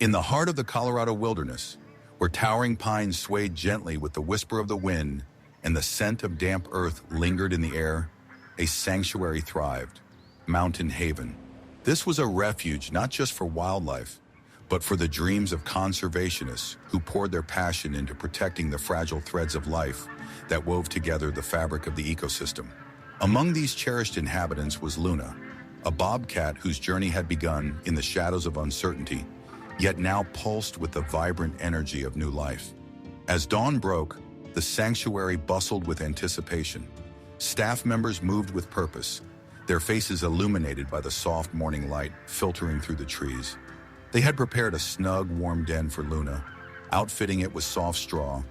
In the heart of the Colorado wilderness, where towering pines swayed gently with the whisper of the wind and the scent of damp earth lingered in the air, a sanctuary thrived, Mountain Haven. This was a refuge not just for wildlife, but for the dreams of conservationists who poured their passion into protecting the fragile threads of life that wove together the fabric of the ecosystem. Among these cherished inhabitants was Luna, a bobcat whose journey had begun in the shadows of uncertainty, yet now pulsed with the vibrant energy of new life. As dawn broke, the sanctuary bustled with anticipation. Staff members moved with purpose, their faces illuminated by the soft morning light filtering through the trees. They had prepared a snug, warm den for Luna, outfitting it with soft straw,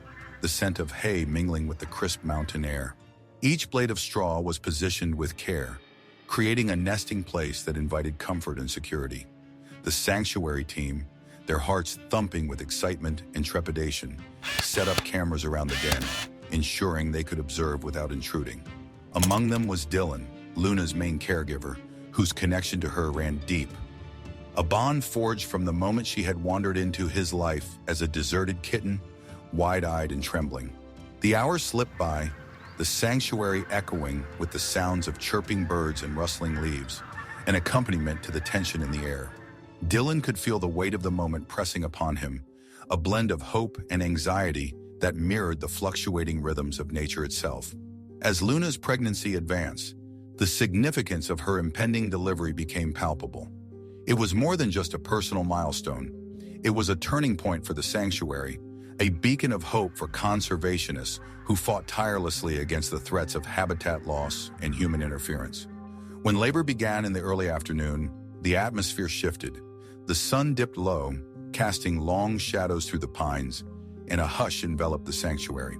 the scent of hay mingling with the crisp mountain air. Each blade of straw was positioned with care, creating a nesting place that invited comfort and security. The sanctuary team, their hearts thumping with excitement and trepidation, set up cameras around the den, ensuring they could observe without intruding. Among them was Dylan, Luna's main caregiver, whose connection to her ran deep. A bond forged from the moment she had wandered into his life as a deserted kitten, wide-eyed and trembling. The hours slipped by, the sanctuary echoing with the sounds of chirping birds and rustling leaves, an accompaniment to the tension in the air. Dylan could feel the weight of the moment pressing upon him, a blend of hope and anxiety that mirrored the fluctuating rhythms of nature itself. As Luna's pregnancy advanced, the significance of her impending delivery became palpable. It was more than just a personal milestone. It was a turning point for the sanctuary, a beacon of hope for conservationists who fought tirelessly against the threats of habitat loss and human interference. When labor began in the early afternoon, the atmosphere shifted. The sun dipped low, casting long shadows through the pines, and a hush enveloped the sanctuary.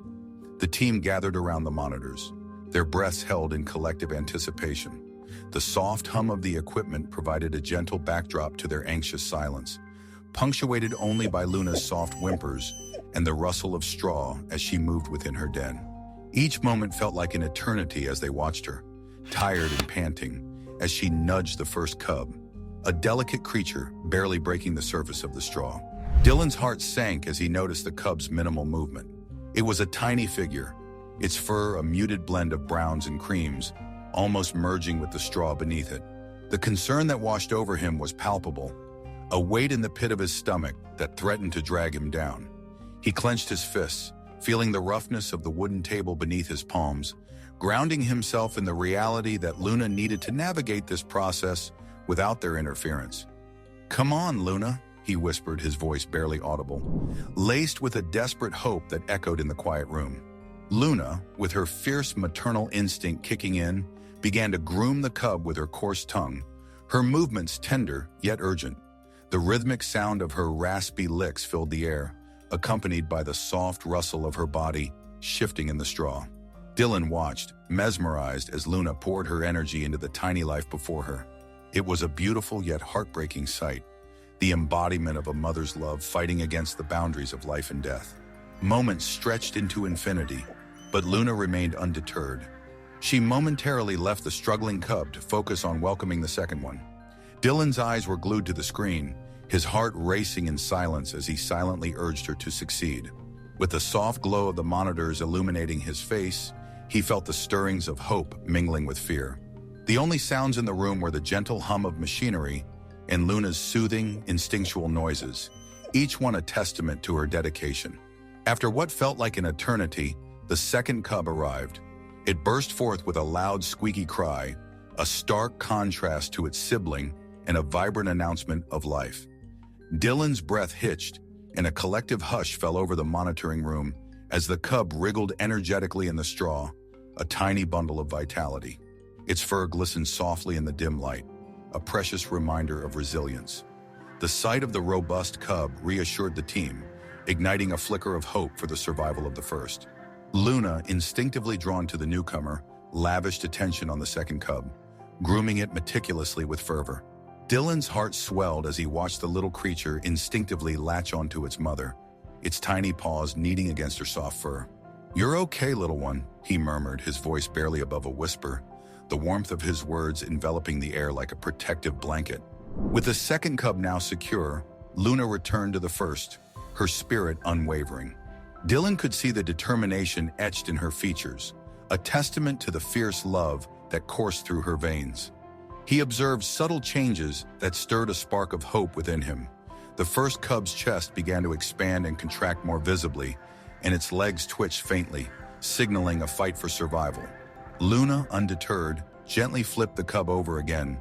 The team gathered around the monitors, their breaths held in collective anticipation. The soft hum of the equipment provided a gentle backdrop to their anxious silence, punctuated only by Luna's soft whimpers and the rustle of straw as she moved within her den. Each moment felt like an eternity as they watched her, tired and panting, as she nudged the first cub, a delicate creature barely breaking the surface of the straw. Dylan's heart sank as he noticed the cub's minimal movement. It was a tiny figure, its fur a muted blend of browns and creams, almost merging with the straw beneath it. The concern that washed over him was palpable, a weight in the pit of his stomach that threatened to drag him down. He clenched his fists, feeling the roughness of the wooden table beneath his palms, grounding himself in the reality that Luna needed to navigate this process without their interference. "Come on, Luna," he whispered, his voice barely audible, laced with a desperate hope that echoed in the quiet room. Luna, with her fierce maternal instinct kicking in, began to groom the cub with her coarse tongue, her movements tender yet urgent. The rhythmic sound of her raspy licks filled the air, accompanied by the soft rustle of her body shifting in the straw. Dylan watched, mesmerized as Luna poured her energy into the tiny life before her. It was a beautiful yet heartbreaking sight, the embodiment of a mother's love fighting against the boundaries of life and death. Moments stretched into infinity, but Luna remained undeterred. She momentarily left the struggling cub to focus on welcoming the second one. Dylan's eyes were glued to the screen, his heart racing in silence as he silently urged her to succeed. With the soft glow of the monitors illuminating his face, he felt the stirrings of hope mingling with fear. The only sounds in the room were the gentle hum of machinery and Luna's soothing, instinctual noises, each one a testament to her dedication. After what felt like an eternity, the second cub arrived. It burst forth with a loud, squeaky cry, a stark contrast to its sibling and a vibrant announcement of life. Dylan's breath hitched, and a collective hush fell over the monitoring room as the cub wriggled energetically in the straw, a tiny bundle of vitality. Its fur glistened softly in the dim light, a precious reminder of resilience. The sight of the robust cub reassured the team, igniting a flicker of hope for the survival of the first. Luna, instinctively drawn to the newcomer, lavished attention on the second cub, grooming it meticulously with fervor. Dylan's heart swelled as he watched the little creature instinctively latch onto its mother, its tiny paws kneading against her soft fur. "You're okay, little one," he murmured, his voice barely above a whisper, the warmth of his words enveloping the air like a protective blanket. With the second cub now secure, Luna returned to the first, her spirit unwavering. Dylan could see the determination etched in her features, a testament to the fierce love that coursed through her veins. He observed subtle changes that stirred a spark of hope within him. The first cub's chest began to expand and contract more visibly, and its legs twitched faintly, signaling a fight for survival. Luna, undeterred, gently flipped the cub over again,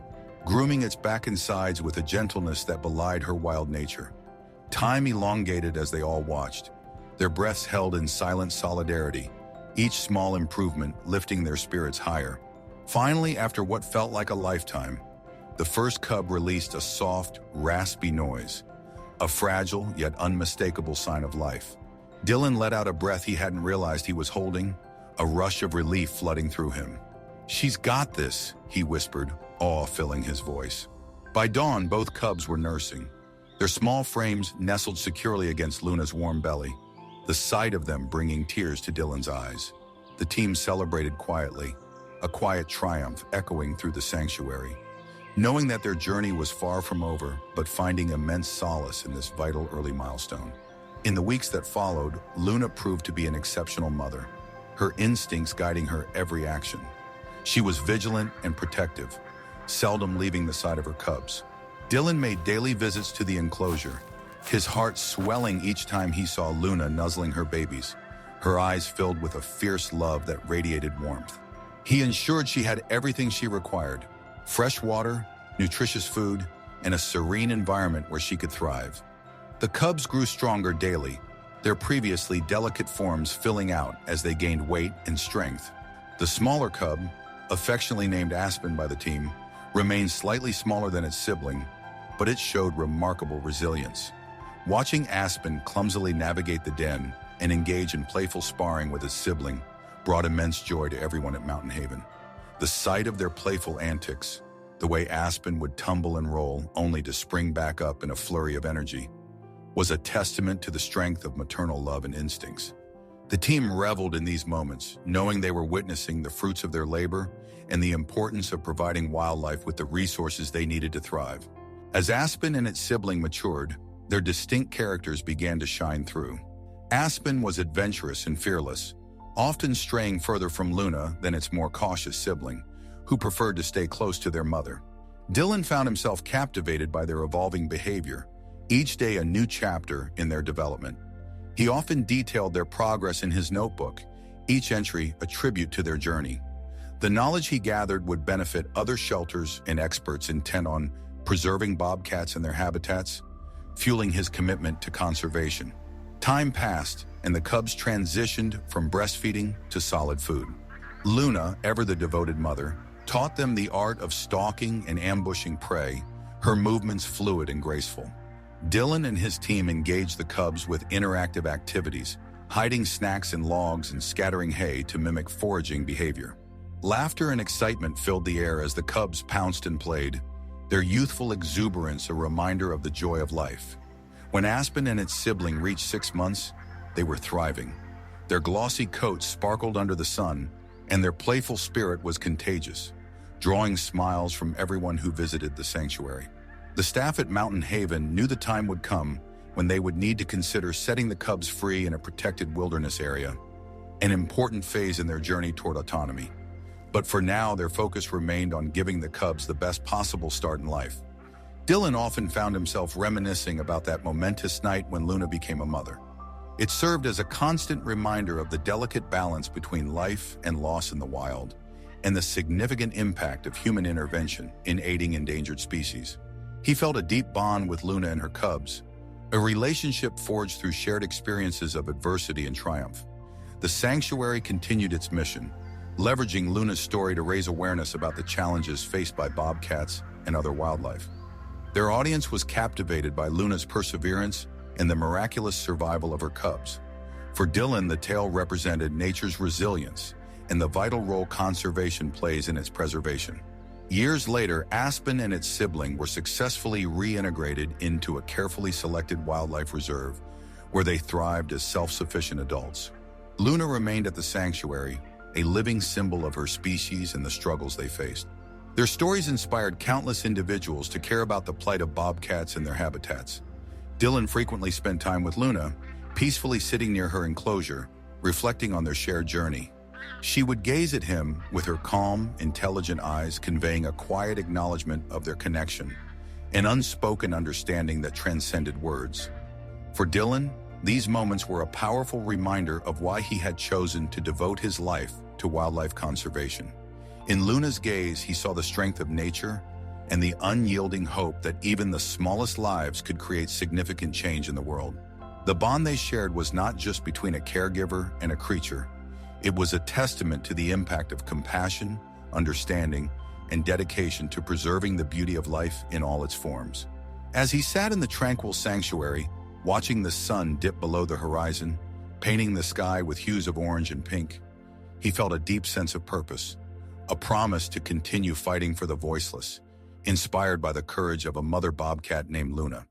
grooming its back and sides with a gentleness that belied her wild nature. Time elongated as they all watched, their breaths held in silent solidarity, each small improvement lifting their spirits higher. Finally, after what felt like a lifetime, the first cub released a soft, raspy noise, a fragile yet unmistakable sign of life. Dylan let out a breath he hadn't realized he was holding, a rush of relief flooding through him. "She's got this," he whispered, awe filling his voice. By dawn, both cubs were nursing, their small frames nestled securely against Luna's warm belly, the sight of them bringing tears to Dylan's eyes. The team celebrated quietly, a quiet triumph echoing through the sanctuary, knowing that their journey was far from over, but finding immense solace in this vital early milestone. In the weeks that followed, Luna proved to be an exceptional mother, her instincts guiding her every action. She was vigilant and protective, seldom leaving the side of her cubs. Dylan made daily visits to the enclosure, his heart swelling each time he saw Luna nuzzling her babies, her eyes filled with a fierce love that radiated warmth. He ensured she had everything she required: fresh water, nutritious food, and a serene environment where she could thrive. The cubs grew stronger daily, their previously delicate forms filling out as they gained weight and strength. The smaller cub, affectionately named Aspen by the team, remained slightly smaller than its sibling, but it showed remarkable resilience. Watching Aspen clumsily navigate the den and engage in playful sparring with his sibling brought immense joy to everyone at Mountain Haven. The sight of their playful antics, the way Aspen would tumble and roll only to spring back up in a flurry of energy, was a testament to the strength of maternal love and instincts. The team reveled in these moments, knowing they were witnessing the fruits of their labor and the importance of providing wildlife with the resources they needed to thrive. As Aspen and its sibling matured, their distinct characters began to shine through. Aspen was adventurous and fearless, often straying further from Luna than its more cautious sibling, who preferred to stay close to their mother. Dylan found himself captivated by their evolving behavior, each day a new chapter in their development. He often detailed their progress in his notebook, each entry a tribute to their journey. The knowledge he gathered would benefit other shelters and experts intent on preserving bobcats and their habitats, fueling his commitment to conservation. Time passed, and the cubs transitioned from breastfeeding to solid food. Luna, ever the devoted mother, taught them the art of stalking and ambushing prey, her movements fluid and graceful. Dylan and his team engaged the cubs with interactive activities, hiding snacks in logs and scattering hay to mimic foraging behavior. Laughter and excitement filled the air as the cubs pounced and played, their youthful exuberance a reminder of the joy of life. When Aspen and its sibling reached 6 months, they were thriving. Their glossy coats sparkled under the sun, and their playful spirit was contagious, drawing smiles from everyone who visited the sanctuary. The staff at Mountain Haven knew the time would come when they would need to consider setting the cubs free in a protected wilderness area, an important phase in their journey toward autonomy. But for now, their focus remained on giving the cubs the best possible start in life. Dylan often found himself reminiscing about that momentous night when Luna became a mother. It served as a constant reminder of the delicate balance between life and loss in the wild, and the significant impact of human intervention in aiding endangered species. He felt a deep bond with Luna and her cubs, a relationship forged through shared experiences of adversity and triumph. The sanctuary continued its mission, leveraging Luna's story to raise awareness about the challenges faced by bobcats and other wildlife. Their audience was captivated by Luna's perseverance and the miraculous survival of her cubs. For Dylan, the tale represented nature's resilience and the vital role conservation plays in its preservation. Years later, Aspen and its sibling were successfully reintegrated into a carefully selected wildlife reserve, where they thrived as self-sufficient adults. Luna remained at the sanctuary, a living symbol of her species and the struggles they faced. Their stories inspired countless individuals to care about the plight of bobcats and their habitats, Dylan frequently spent time with Luna, peacefully sitting near her enclosure, reflecting on their shared journey. She would gaze at him with her calm, intelligent eyes, conveying a quiet acknowledgement of their connection, an unspoken understanding that transcended words. For Dylan, these moments were a powerful reminder of why he had chosen to devote his life to wildlife conservation. In Luna's gaze, he saw the strength of nature and the unyielding hope that even the smallest lives could create significant change in the world. The bond they shared was not just between a caregiver and a creature. It was a testament to the impact of compassion, understanding, and dedication to preserving the beauty of life in all its forms. As he sat in the tranquil sanctuary, watching the sun dip below the horizon, painting the sky with hues of orange and pink, he felt a deep sense of purpose, a promise to continue fighting for the voiceless, inspired by the courage of a mother bobcat named Luna.